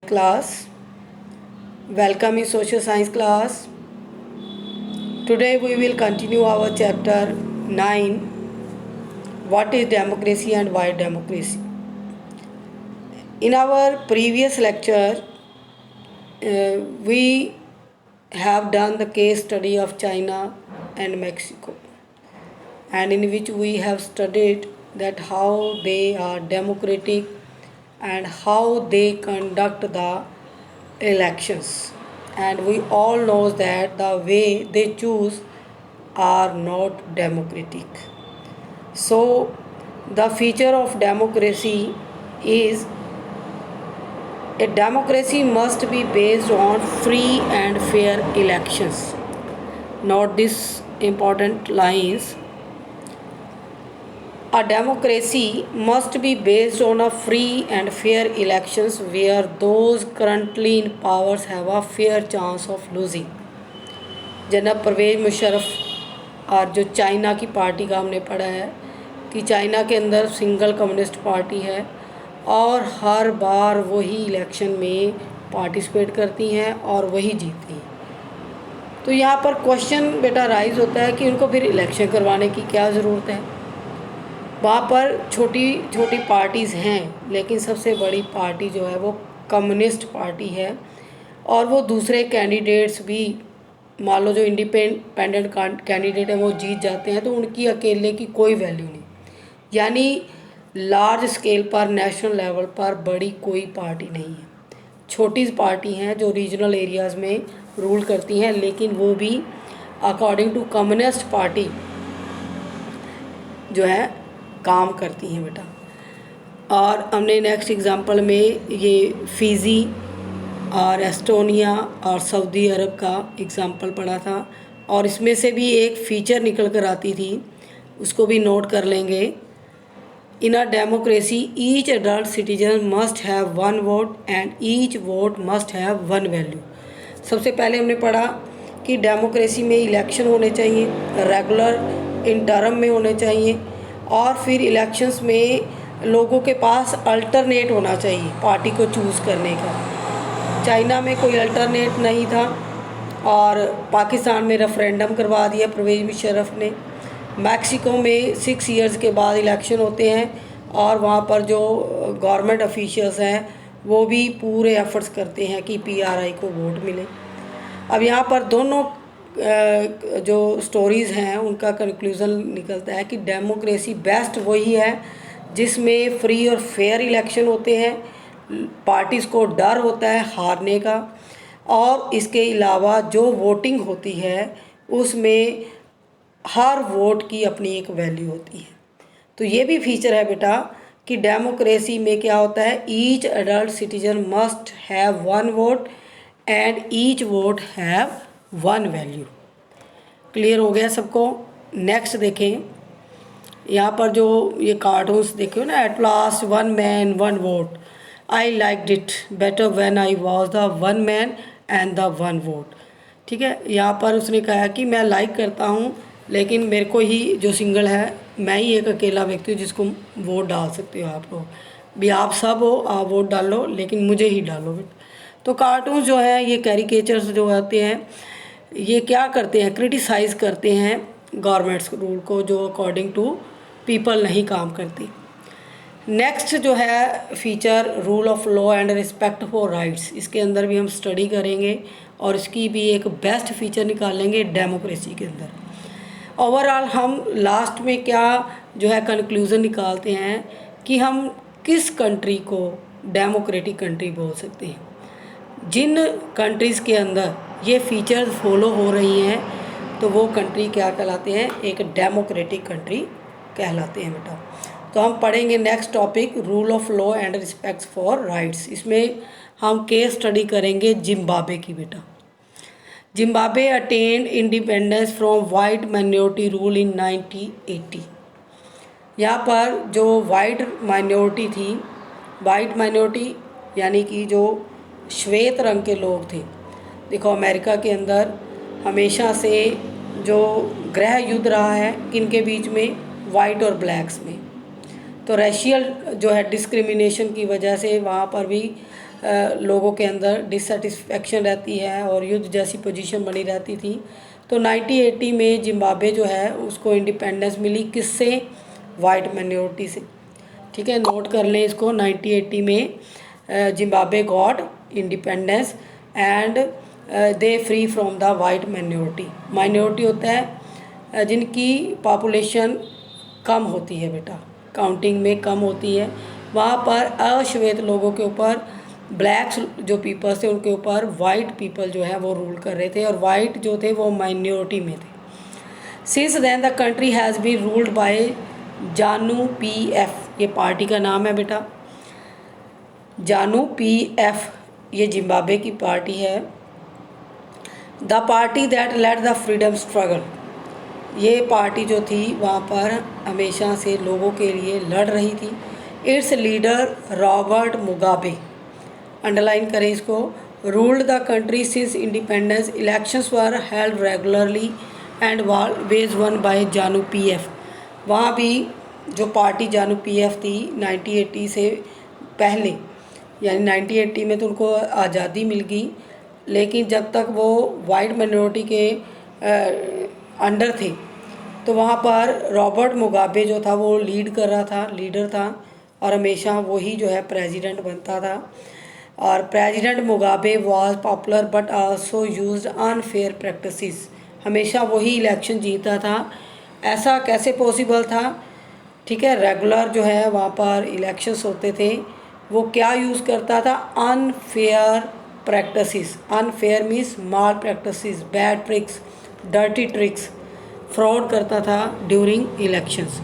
Class. Welcome in social science class. Today we will continue our chapter 9, what is democracy and why democracy. In our previous lecture we have done the case study of China and Mexico, and in which we have studied that how they are democratic and how they conduct the elections, and we all know that the way they choose are not democratic. So the feature of democracy is a democracy must be based on free and fair elections. Note this important lines. A democracy must be based on a free and fair elections where those currently in powers have a fair chance of losing. जनाब परवेज़ मुशर्रफ और जो China की party का हमने पढ़ा है कि China के अंदर सिंगल कम्युनिस्ट पार्टी है और हर बार वही इलेक्शन में पार्टिसिपेट करती हैं और वही जीतती हैं। तो यहाँ पर क्वेश्चन बेटा राइज होता है कि उनको फिर इलेक्शन करवाने की क्या ज़रूरत है। वहाँ पर छोटी छोटी पार्टीज़ हैं, लेकिन सबसे बड़ी पार्टी जो है वो कम्युनिस्ट पार्टी है, और वो दूसरे कैंडिडेट्स भी मान लो जो इंडिपेंडेंट कैंडिडेट है वो जीत जाते हैं, तो उनकी अकेले की कोई वैल्यू नहीं। यानी लार्ज स्केल पर नेशनल लेवल पर बड़ी कोई पार्टी नहीं है, छोटी पार्टी हैं जो रीजनल एरियाज़ में रूल करती हैं, लेकिन वो भी अकॉर्डिंग टू कम्युनिस्ट पार्टी जो है काम करती हैं बेटा। और हमने नेक्स्ट एग्जांपल में ये फ़िजी और एस्टोनिया और सऊदी अरब का एग्जांपल पढ़ा था, और इसमें से भी एक फ़ीचर निकल कर आती थी, उसको भी नोट कर लेंगे। In a democracy each adult citizen must have one vote and each vote must have one value. सबसे पहले हमने पढ़ा कि डेमोक्रेसी में इलेक्शन होने चाहिए, रेगुलर इन टर्म में होने चाहिए, और फिर इलेक्शंस में लोगों के पास अल्टरनेट होना चाहिए पार्टी को चूज़ करने का। चाइना में कोई अल्टरनेट नहीं था और पाकिस्तान में रेफरेंडम करवा दिया परवेज़ मुशर्रफ ने। मैक्सिको में 6 इयर्स के बाद इलेक्शन होते हैं और वहाँ पर जो गवर्नमेंट ऑफिशियल्स हैं वो भी पूरे एफर्ट्स करते हैं कि पीआरआई को वोट मिले। अब यहाँ पर दोनों जो स्टोरीज़ हैं उनका कंक्लूज़न निकलता है कि डेमोक्रेसी बेस्ट वही है जिसमें फ्री और फेयर इलेक्शन होते हैं, पार्टीज़ को डर होता है हारने का, और इसके अलावा जो वोटिंग होती है उसमें हर वोट की अपनी एक वैल्यू होती है। तो ये भी फीचर है बेटा कि डेमोक्रेसी में क्या होता है, each adult citizen must have one vote and each vote have one value. Clear हो गया सबको। नेक्स्ट देखें, यहाँ पर जो ये कार्टून्स देखे ना, at last one man one vote, I like it better when I was the one man and the one vote. ठीक है, यहाँ पर उसने कहा कि मैं लाइक करता हूँ, लेकिन मेरे को ही जो सिंगल है, मैं ही एक अकेला व्यक्ति हूँ जिसको वोट डाल सकते हो आप लोग भी। आप सब हो, आप वोट डालो, लेकिन मुझे ही डालो। तो कार्टून्स जो है ये कैरिकेचर्स जो होते हैं ये क्या करते हैं, क्रिटिसाइज़ करते हैं गवर्नमेंट्स रूल को जो अकॉर्डिंग टू पीपल नहीं काम करती। नेक्स्ट जो है feature rule of law and respect for rights, इसके अंदर भी हम स्टडी करेंगे और इसकी भी एक बेस्ट फीचर निकालेंगे डेमोक्रेसी के अंदर। ओवरऑल हम लास्ट में क्या जो है कंक्लूज़न निकालते हैं कि हम किस कंट्री को डेमोक्रेटिक कंट्री बोल सकते हैं। जिन कंट्रीज़ के अंदर ये फीचर्स फॉलो हो रही हैं तो वो कंट्री क्या कहलाते हैं, एक डेमोक्रेटिक कंट्री कहलाते हैं बेटा। तो हम पढ़ेंगे next topic rule of law and respect for rights. इसमें हम केस स्टडी करेंगे जिम्बाब्वे की बेटा। Zimbabwe attend independence from white minority rule in 1980। यहाँ पर जो वाइट माइनॉरिटी थी, वाइट माइनॉरिटी यानी कि जो श्वेत रंग के लोग थे। देखो अमेरिका के अंदर हमेशा से जो गृह युद्ध रहा है किनके बीच में, वाइट और ब्लैक्स में। तो रेशियल जो है डिस्क्रिमिनेशन की वजह से वहाँ पर भी लोगों के अंदर डिससेटिस्फेक्शन रहती है और युद्ध जैसी पोजीशन बनी रहती थी। तो 1980 में जिम्बाब्वे जो है उसको इंडिपेंडेंस मिली, किससे? वाइट माइनॉरिटी से। ठीक है, नोट कर लें इसको। 1980 में Zimbabwe got independence and they free from the white minority. Minority होता है जिनकी पॉपुलेशन कम होती है बेटा, काउंटिंग में कम होती है। वहाँ पर अश्वेत लोगों के ऊपर, ब्लैक्स जो पीपल्स थे उनके ऊपर वाइट पीपल जो है वो रूल कर रहे थे, और वाइट जो थे वो माइनॉरिटी में थे। Since then the country has been ruled by ZANU PF, ये पार्टी का नाम है बेटा, जानू PF, ये जिम्बाब्वे की पार्टी है। The party that led the freedom struggle, ये पार्टी जो थी वहाँ पर हमेशा से लोगों के लिए लड़ रही थी। It's leader Robert Mugabe, underline करें इसको, ruled the country since independence. Elections were held regularly and always one by ZANU PF। वहाँ भी जो पार्टी जानू PF थी 1980 से पहले, यानी 1980 में तो उनको आज़ादी मिल गई, लेकिन जब तक वो वाइट माइनॉरिटी के अंडर थे तो वहाँ पर रॉबर्ट मुगाबे जो था वो लीड कर रहा था, लीडर था, और हमेशा वही जो है प्रेसिडेंट बनता था। और president Mugabe was popular but also used unfair practices, हमेशा वही इलेक्शन जीतता था। ऐसा कैसे पॉसिबल था? ठीक है, रेगुलर जो है वहाँ पर इलेक्शंस होते थे, वो क्या यूज़ करता था? Unfair practices. Unfair means malpractices, bad tricks, dirty tricks, fraud करता था during elections.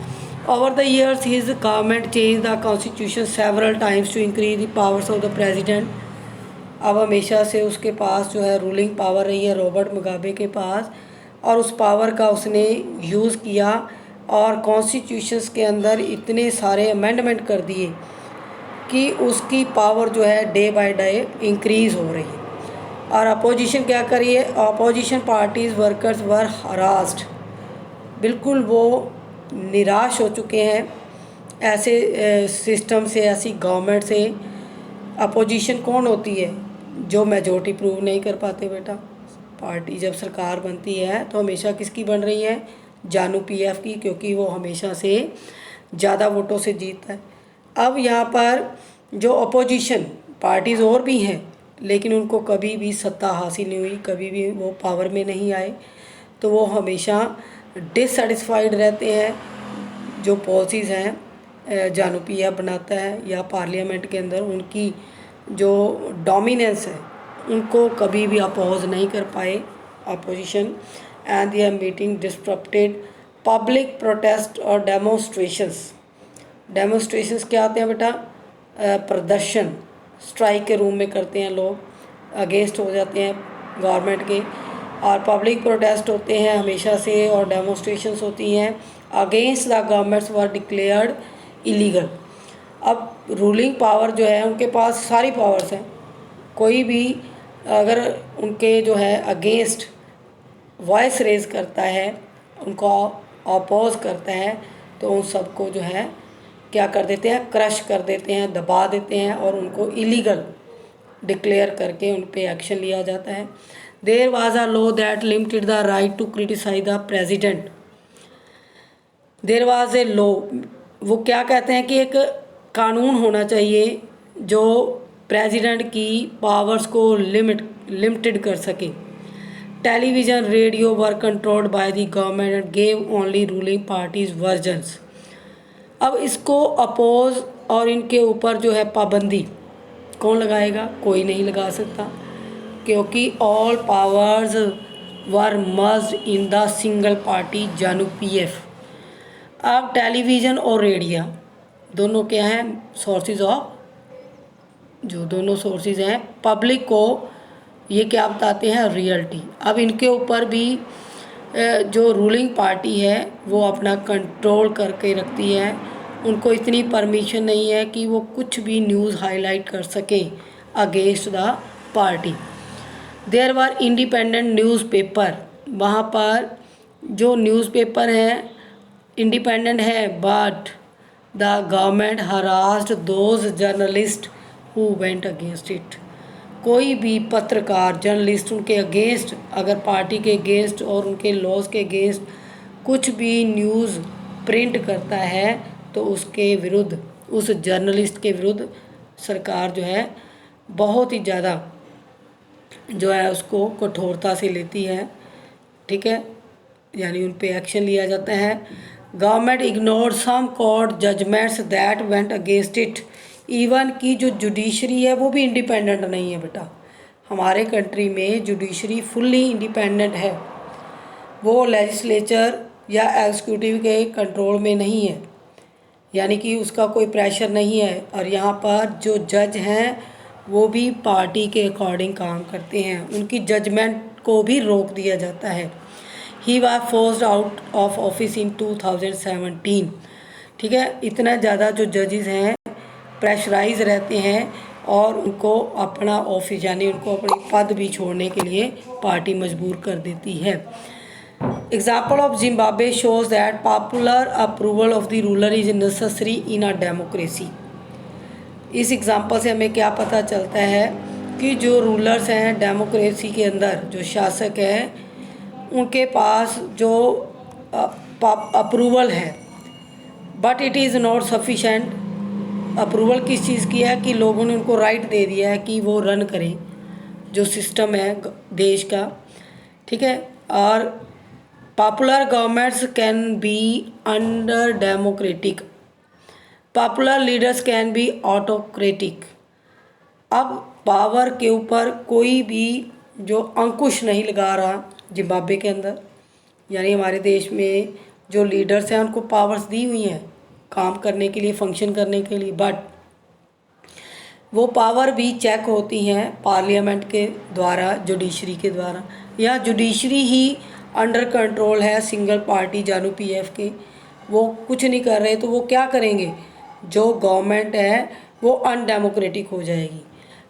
Over the years his government change the constitution several times to increase the powers of the president. अब हमेशा से उसके पास जो है रूलिंग पावर रही है रॉबर्ट मुगाबे के पास, और उस पावर का उसने यूज़ किया और कॉन्स्टिट्यूशंस के अंदर इतने सारे अमेंडमेंट कर दिए कि उसकी पावर जो है डे बाय डे इंक्रीज़ हो रही है। और अपोजिशन क्या करी है? अपोजिशन पार्टीज़ वर्कर्स वर हरास्ड, बिल्कुल वो निराश हो चुके हैं ऐसे सिस्टम से, ऐसी गवर्नमेंट से। अपोजिशन कौन होती है? जो मेजॉरिटी प्रूव नहीं कर पाते बेटा। पार्टी जब सरकार बनती है तो हमेशा किसकी बन रही है? जानू PF की, क्योंकि वो हमेशा से ज़्यादा वोटों से जीतता है। अब यहाँ पर जो अपोजिशन पार्टीज़ और भी हैं, लेकिन उनको कभी भी सत्ता हासिल नहीं हुई, कभी भी वो पावर में नहीं आए, तो वो हमेशा डिससेटिस्फाइड रहते हैं। जो पॉलिसीज़ हैं जानू PF बनाता है या पार्लियामेंट के अंदर उनकी जो डोमिनेंस है उनको कभी भी अपोज नहीं कर पाए opposition. And they are meeting disrupted public protest और डेमोन्स्ट्रेशंस। डेमोन्स्ट्रेशंस क्या होते हैं बेटा? प्रदर्शन स्ट्राइक के रूप में करते हैं लोग, अगेंस्ट हो जाते हैं गवर्नमेंट के। और पब्लिक प्रोटेस्ट होते हैं हमेशा से, और डेमोन्स्ट्रेशंस होती हैं against the governments were declared illegal. अब रूलिंग पावर जो है उनके पास सारी पावर्स हैं, कोई भी अगर उनके जो है अगेंस्ट वॉइस रेज करता है, उनको अपोज करता है, तो उन सबको जो है क्या कर देते हैं? क्रश कर देते हैं, दबा देते हैं, और उनको इलीगल डिक्लेयर करके उन पे एक्शन लिया जाता है। There was a law that limited the right to criticise the president. There was a law, वो क्या कहते हैं कि एक कानून होना चाहिए जो प्रेसिडेंट की पावर्स को लिमिटेड कर सके। Television radio were controlled by the government and gave only ruling parties versions. अब इसको अपोज और इनके ऊपर जो है पाबंदी कौन लगाएगा? कोई नहीं लगा सकता, क्योंकि all powers were merged in the single party जानू PF। अब टेलीविज़न और रेडियो दोनों क्या हैं? सोर्सेज ऑफ, जो दोनों सोर्सेज हैं पब्लिक को ये क्या बताते हैं? रियलिटी। अब इनके ऊपर भी जो रूलिंग पार्टी है वो अपना कंट्रोल करके रखती है, उनको इतनी परमिशन नहीं है कि वो कुछ भी न्यूज़ हाईलाइट कर सकें against the party. There were independent newspaper, वहाँ पर जो न्यूज़पेपर हैं इंडिपेंडेंट है, but the government harassed those journalists who went against it. कोई भी पत्रकार जर्नलिस्ट उनके अगेंस्ट, अगर पार्टी के अगेंस्ट और उनके लॉज के अगेंस्ट कुछ भी न्यूज़ प्रिंट करता है तो उसके विरुद्ध, उस जर्नलिस्ट के विरुद्ध सरकार जो है बहुत ही ज़्यादा जो है उसको कठोरता से लेती है, ठीक है, यानी उन पे एक्शन लिया जाता है। Government ignored some court judgements that went against it. Even की जो जुडिशरी है वो भी इंडिपेंडेंट नहीं है बेटा। हमारे कंट्री में जुडिशरी फुल्ली इंडिपेंडेंट है, वो लेजिस्लेचर या एग्जीक्यूटिव के कंट्रोल में नहीं है, यानी कि उसका कोई प्रेशर नहीं है। और यहाँ पर जो जज हैं वो भी पार्टी के अकॉर्डिंग काम करते हैं, उनकी जजमेंट को भी रोक दिया जाता है। He was forced out of office in 2017। ठीक है, इतना ज़्यादा जो जजेस हैं प्रेशराइज रहते हैं और उनको अपना ऑफिस यानी उनको अपनी पद भी छोड़ने के लिए पार्टी मजबूर कर देती है। Example of Zimbabwe shows that popular approval of the ruler is necessary in a democracy. इस एग्जाम्पल से हमें क्या पता चलता है कि जो रूलर्स हैं डेमोक्रेसी के अंदर, जो शासक हैं, उनके पास जो अप्रूवल है, but it is not sufficient. Approval किस चीज़ की है कि लोगों ने उनको राइट दे दिया है कि वो रन करें जो सिस्टम है देश का, ठीक है। और popular governments can be under democratic, popular leaders can be autocratic. अब पावर के ऊपर कोई भी जो अंकुश नहीं लगा रहा जिम्बाब्वे के अंदर, यानी हमारे देश में जो लीडर्स हैं उनको पावर्स दी हुई हैं काम करने के लिए, फंक्शन करने के लिए, बट वो पावर भी चेक होती हैं पार्लियामेंट के द्वारा, जुडिशरी के द्वारा। या जुडिशरी ही अंडर कंट्रोल है सिंगल पार्टी जानू पीएफ के, वो कुछ नहीं कर रहे तो वो क्या करेंगे, जो गवर्नमेंट है वो अनडेमोक्रेटिक हो जाएगी।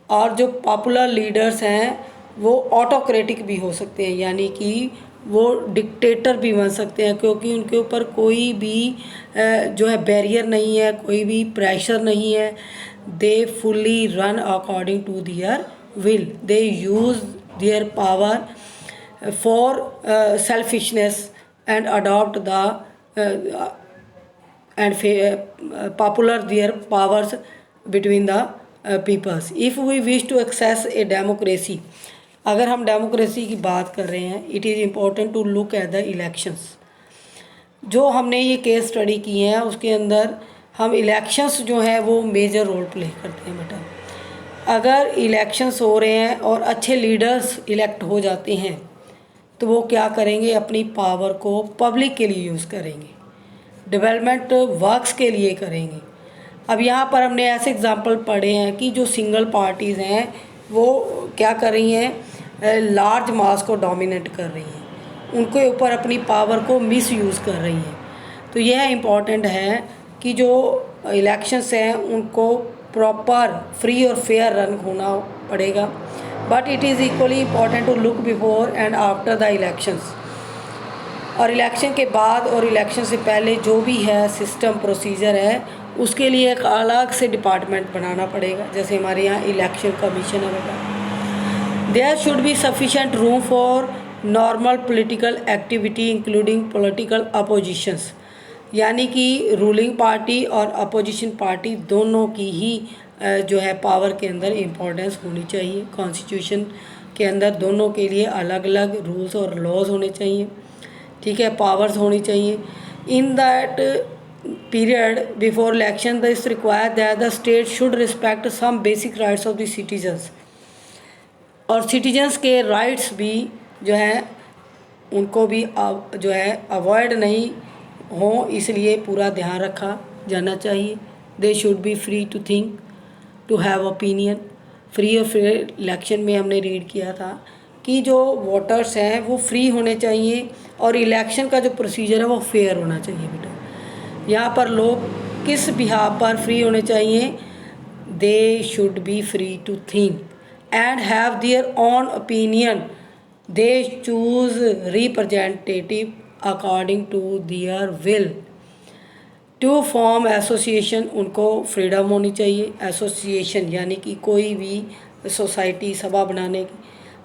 और जो पॉपुलर लीडर्स हैं वो ऑटोक्रेटिक भी हो सकते हैं, यानी कि वो डिक्टेटर भी बन सकते हैं, क्योंकि उनके ऊपर कोई भी जो है बैरियर नहीं है, कोई भी प्रेशर नहीं है। They fully run according to their will, they use their power for selfishness and adopt the and popular their powers between the peoples. If we wish to access a democracy, अगर हम democracy की बात कर रहे हैं, it is important to look at the elections. जो हमने ये केस स्टडी की है उसके अंदर हम इलेक्शंस जो है वो मेजर रोल प्ले करते हैं बेटा। अगर इलेक्शंस हो रहे हैं और अच्छे लीडर्स इलेक्ट हो जाते हैं तो वो क्या करेंगे, अपनी पावर को पब्लिक के लिए यूज़ करेंगे, डेवलपमेंट वर्क्स के लिए करेंगे। अब यहाँ पर हमने ऐसे एग्जांपल पढ़े हैं कि जो सिंगल पार्टीज़ हैं वो क्या कर रही हैं, लार्ज मास को डोमिनेट कर रही हैं, उनके ऊपर अपनी पावर को मिस यूज़ कर रही हैं। तो यह इम्पॉर्टेंट है कि जो इलेक्शंस हैं उनको प्रॉपर फ्री और फेयर रन होना पड़ेगा, but it is equally important to look before and after the elections. और इलेक्शन के बाद और इलेक्शन से पहले जो भी है सिस्टम प्रोसीजर है उसके लिए एक अलग से डिपार्टमेंट बनाना पड़ेगा, जैसे हमारे यहाँ इलेक्शन कमीशन है बेटा। There should be sufficient room for normal political activity including political oppositions, यानी कि रूलिंग पार्टी और अपोजिशन पार्टी दोनों की ही जो है पावर के अंदर इम्पोर्टेंस होनी चाहिए। कॉन्स्टिट्यूशन के अंदर दोनों के लिए अलग अलग रूल्स और लॉज होने चाहिए, ठीक है, पावर्स होनी चाहिए। In that period before election this require that the state should respect some basic rights of the citizens, और सिटीजन्स के राइट्स भी जो हैं उनको भी जो है अवॉइड नहीं हो, इसलिए पूरा ध्यान रखा जाना चाहिए। They should be free to think, to have opinion. Free और फेयर इलेक्शन में हमने रीड किया था कि जो वोटर्स हैं वो फ्री होने चाहिए और इलेक्शन का जो प्रोसीजर है वो फेयर होना चाहिए बेटा। यहाँ पर लोग किस बिहाफ पर फ्री होने चाहिए, they should be free to think and have their own opinion, they choose representative according to their will. To form association, उनको फ्रीडम होनी चाहिए, एसोसिएशन यानी कि कोई भी सोसाइटी सभा बनाने की,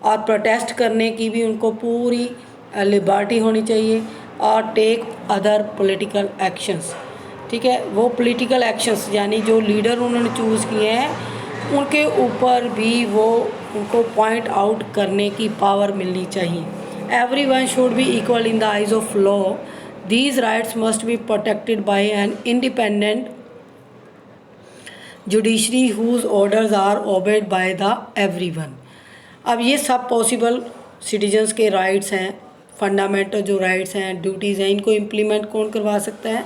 और प्रोटेस्ट करने की भी उनको पूरी लिबर्टी होनी चाहिए, और टेक अदर पॉलिटिकल एक्शंस। ठीक है, वो पॉलिटिकल एक्शंस यानी जो लीडर उन्होंने चूज़ किए हैं उनके ऊपर भी वो उनको पॉइंट आउट करने की पावर मिलनी चाहिए। Everyone should be equal in the eyes of law. These rights must be protected by an independent judiciary whose orders are obeyed by the everyone। अब ये सब पॉसिबल सिटीजन्स के राइट्स हैं, fundamental जो राइट्स हैं, duties हैं, इनको implement कौन करवा सकता है?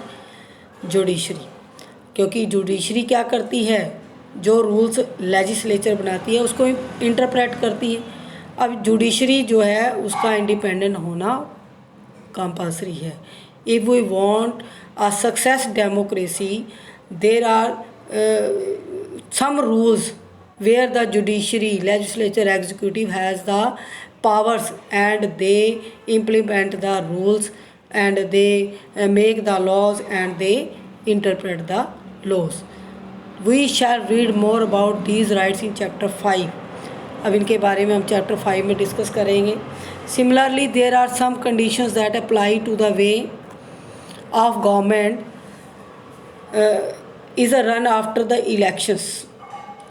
जुडिशरी। क्योंकि जुडिशरी क्या करती है? जो रूल्स लेजिस्लेचर बनाती है उसको इंटरप्रेट करती है। अब जुडिशरी जो है उसका इंडिपेंडेंट होना कंपल्सरी है। If we want a success democracy, there are some rules where the judiciary, legislature, executive has the powers and they implement the rules and they make the laws and they interpret the laws। We shall read more about these rights in chapter 5। अब इनके बारे में हम chapter 5 में discuss करेंगे। Similarly, there are some conditions that apply to the way of government is a run after the elections।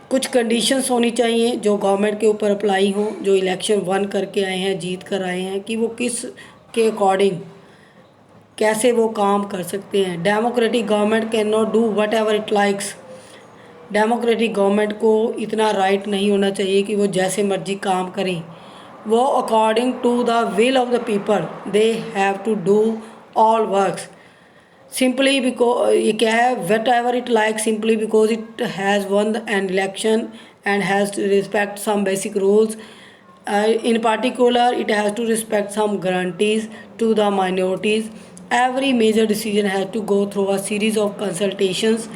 कुछ conditions होनी चाहिए जो गवर्नमेंट के ऊपर अप्लाई हों, जो इलेक्शन वन करके आए हैं, जीत कर आए हैं, कि वो किस के अकॉर्डिंग कैसे वो काम कर सकते हैं। Democratic government can not do what ever it likes. Democratic government को इतना राइट नहीं होना चाहिए कि वो जैसे मर्जी काम करें। वो according to the will of the people they have to do all works. Simply because ये क्या है? Whatever it like, simply because it has won an election and has to respect some basic rules. In particular it has to respect some guarantees to the minorities। every major decision has to go through a series of consultations।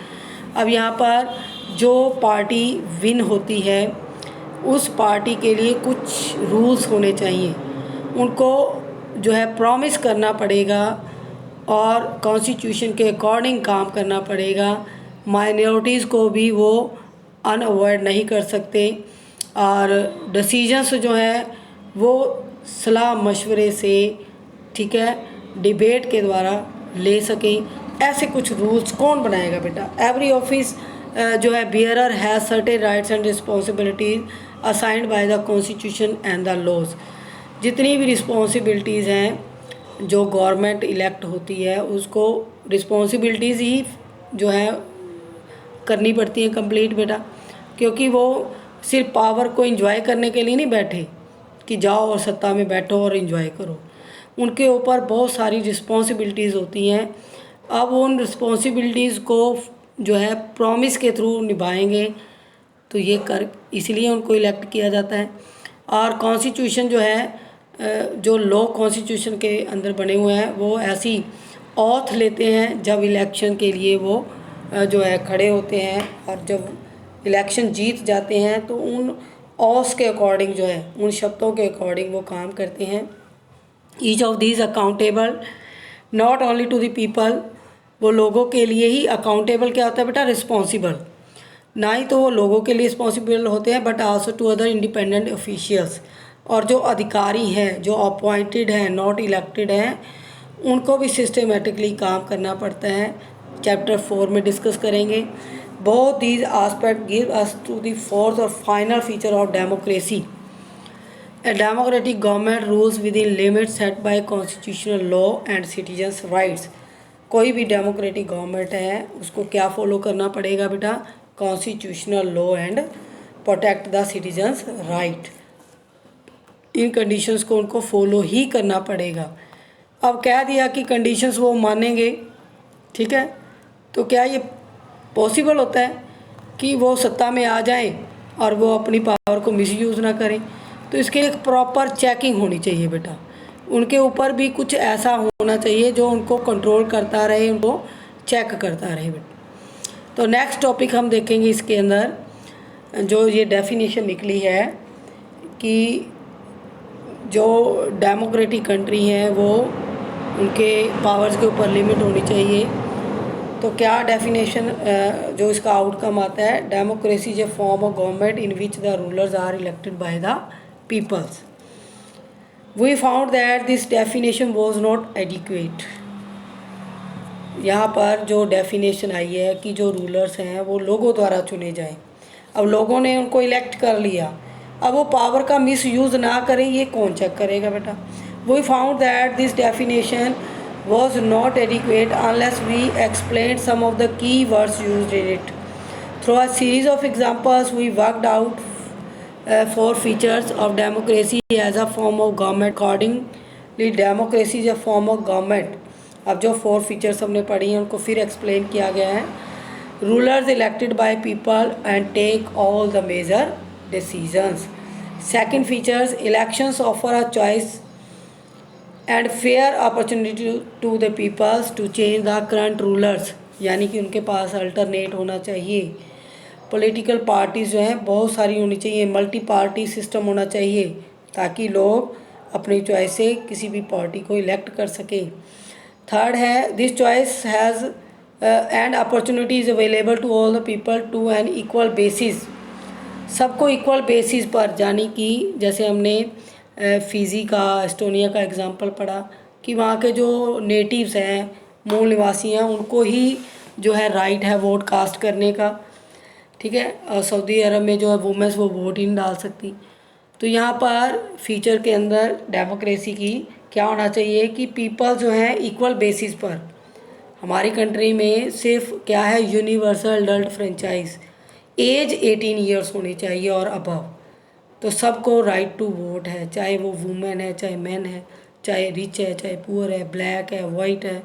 अब यहाँ पर जो party win होती है उस party के लिए कुछ रूल्स होने चाहिए, उनको जो है प्रॉमिस करना पड़ेगा और कॉन्स्टिट्यूशन के अकॉर्डिंग काम करना पड़ेगा। माइनॉरिटीज़ को भी वो अनअवॉइड नहीं कर सकते और डिसीजंस जो हैं वो सलाह मशवरे से, ठीक है, डिबेट के द्वारा ले सकें। ऐसे कुछ रूल्स कौन बनाएगा बेटा? एवरी ऑफिस जो है bearer has certain rights and responsibilities assigned by the constitution and the laws. जितनी भी रिस्पॉन्सिबिलिटीज़ हैं जो गवर्नमेंट इलेक्ट होती है उसको रिस्पॉन्सिबिलिटीज़ ही जो है करनी पड़ती हैं कंप्लीट बेटा, क्योंकि वो सिर्फ पावर को एंजॉय करने के लिए नहीं बैठे कि जाओ और सत्ता में बैठो और एंजॉय करो। उनके ऊपर बहुत सारी रिस्पॉन्सिबिलिटीज़ होती हैं। अब उन रिस्पॉन्सिबिलिटीज़ को जो है प्रॉमिस के थ्रू निभाएंगे तो ये कर, इसलिए उनको इलेक्ट किया जाता है। और कॉन्स्टिट्यूशन जो है, जो लॉ कॉन्स्टिट्यूशन के अंदर बने हुए हैं वो ऐसी ऑथ लेते हैं जब इलेक्शन के लिए वो जो है खड़े होते हैं, और जब इलेक्शन जीत जाते हैं तो उन ऑस के अकॉर्डिंग जो है, उन शब्दों के अकॉर्डिंग वो काम करते हैं। Each of these accountable not only to the people, वो लोगों के लिए ही अकाउंटेबल क्या होता है बेटा? रिस्पॉन्सिबल। ना ही तो वो लोगों के लिए रिस्पॉन्सिबल होते हैं but also to other independent officials. और जो अधिकारी हैं, जो अपॉइंटेड हैं, नॉट इलेक्टेड हैं, उनको भी सिस्टमेटिकली काम करना पड़ता है। चैप्टर 4 में डिस्कस करेंगे। Both these aspect give us to the fourth और final feature of democracy. A democratic government rules within limits set by constitutional law and citizens' rights। कोई भी डेमोक्रेटिक गवर्नमेंट है उसको क्या फॉलो करना पड़ेगा बेटा? Constitutional law and protect the citizens right. In conditions को उनको फॉलो ही करना पड़ेगा। अब कह दिया कि कंडीशंस वो मानेंगे, ठीक है, तो क्या ये पॉसिबल होता है कि वो सत्ता में आ जाएं और वो अपनी पावर को मिसयूज़ ना करें? तो इसके एक प्रॉपर चेकिंग होनी चाहिए बेटा। उनके ऊपर भी कुछ ऐसा होना चाहिए जो उनको कंट्रोल करता रहे, उनको चेक करता रहे बेटा। तो नेक्स्ट टॉपिक हम देखेंगे इसके अंदर जो ये डेफिनेशन निकली है कि जो डेमोक्रेटिक कंट्री हैं वो उनके पावर्स के ऊपर लिमिट होनी चाहिए। तो क्या डेफिनेशन जो इसका आउटकम आता है, democracy is a form of government in which the rulers are elected by the peoples. We found that this definition was not adequate. यहाँ पर जो डेफिनेशन आई है कि जो रूलर्स हैं वो लोगों द्वारा चुने जाएं। अब लोगों ने उनको इलेक्ट कर लिया, अब वो पावर का मिस यूज़ ना करें, ये कौन चेक करेगा बेटा। We found that this definition was not adequate unless we explained some of the key words used in it. Through a series of examples, we worked out 4 features of democracy as a form of government. Accordingly, democracy is a form of government. अब जो 4 features हमने पढ़ी हैं उनको फिर explain किया गया है। Rulers elected by people and take all the major decisions. Second features, elections offer a choice and fair opportunity to the peoples to change the current rulers, यानी कि उनके पास अल्टरनेट होना चाहिए। पॉलिटिकल पार्टीज़ जो हैं बहुत सारी होनी चाहिए, मल्टी पार्टी सिस्टम होना चाहिए ताकि लोग अपनी चॉइस से किसी भी पार्टी को इलेक्ट कर सकें। थर्ड है, this choice has and opportunities available to all the people to an equal basis. सबको इक्वल बेसिस पर, यानी कि जैसे हमने फिजी का, एस्टोनिया का एग्जांपल पढ़ा कि वहाँ के जो नेटिव्स हैं, मूल निवासी हैं, उनको ही जो है राइट है वोट कास्ट करने का, ठीक है। और सऊदी अरब में जो है वुमेंस वो वोट ही नहीं डाल सकती। तो यहाँ पर फीचर के अंदर डेमोक्रेसी की क्या होना चाहिए कि पीपल जो हैं इक्वल बेसिस पर। हमारी कंट्री में सिर्फ क्या है, universal adult franchise, age 18 years होनी चाहिए और अबव। तो सबको राइट टू वोट है, चाहे वो वुमेन है, चाहे मैन है, चाहे रिच है, चाहे पुअर है, ब्लैक है, वाइट है,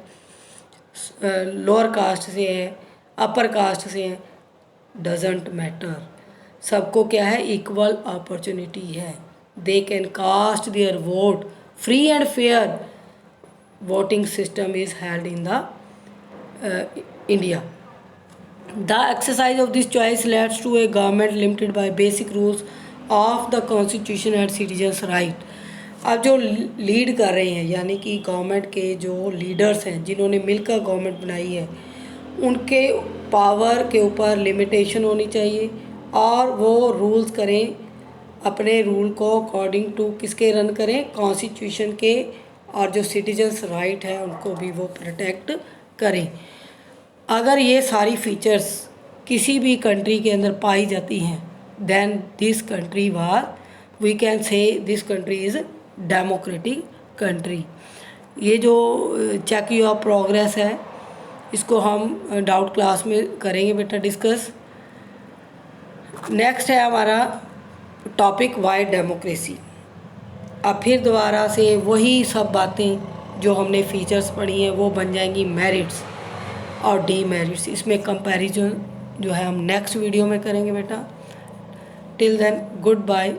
लोअर कास्ट से है, अपर कास्ट से है, डजेंट मैटर। सबको क्या है, इक्वल अपॉर्चुनिटी है। They can cast their vote free and fair. Voting system is held in the India. The exercise of this choice leads to a government limited by basic rules of the constitution and citizens right। अब जो lead कर रहे हैं, यानी कि government के जो leaders हैं जिन्होंने मिलकर गवर्नमेंट बनाई है, उनके पावर के ऊपर लिमिटेशन होनी चाहिए और वो रूल्स करें, अपने रूल को अकॉर्डिंग टू किसके रन करें, कॉन्स्टिट्यूशन के, और जो सिटीजन्स राइट है उनको भी वो प्रोटेक्ट करें। अगर ये सारी फीचर्स किसी भी कंट्री के अंदर पाई जाती हैं, then this country we can say this country is democratic country. ये जो चेक योर प्रोग्रेस है, इसको हम डाउट क्लास में करेंगे बेटा डिस्कस। नेक्स्ट है हमारा टॉपिक वाई डेमोक्रेसी। अब फिर दोबारा से वही सब बातें जो हमने फीचर्स पढ़ी हैं वो बन जाएंगी मेरिट्स और डीमेरिट्स। इसमें कंपैरिजन जो है हम नेक्स्ट वीडियो में करेंगे बेटा। Till then good bye.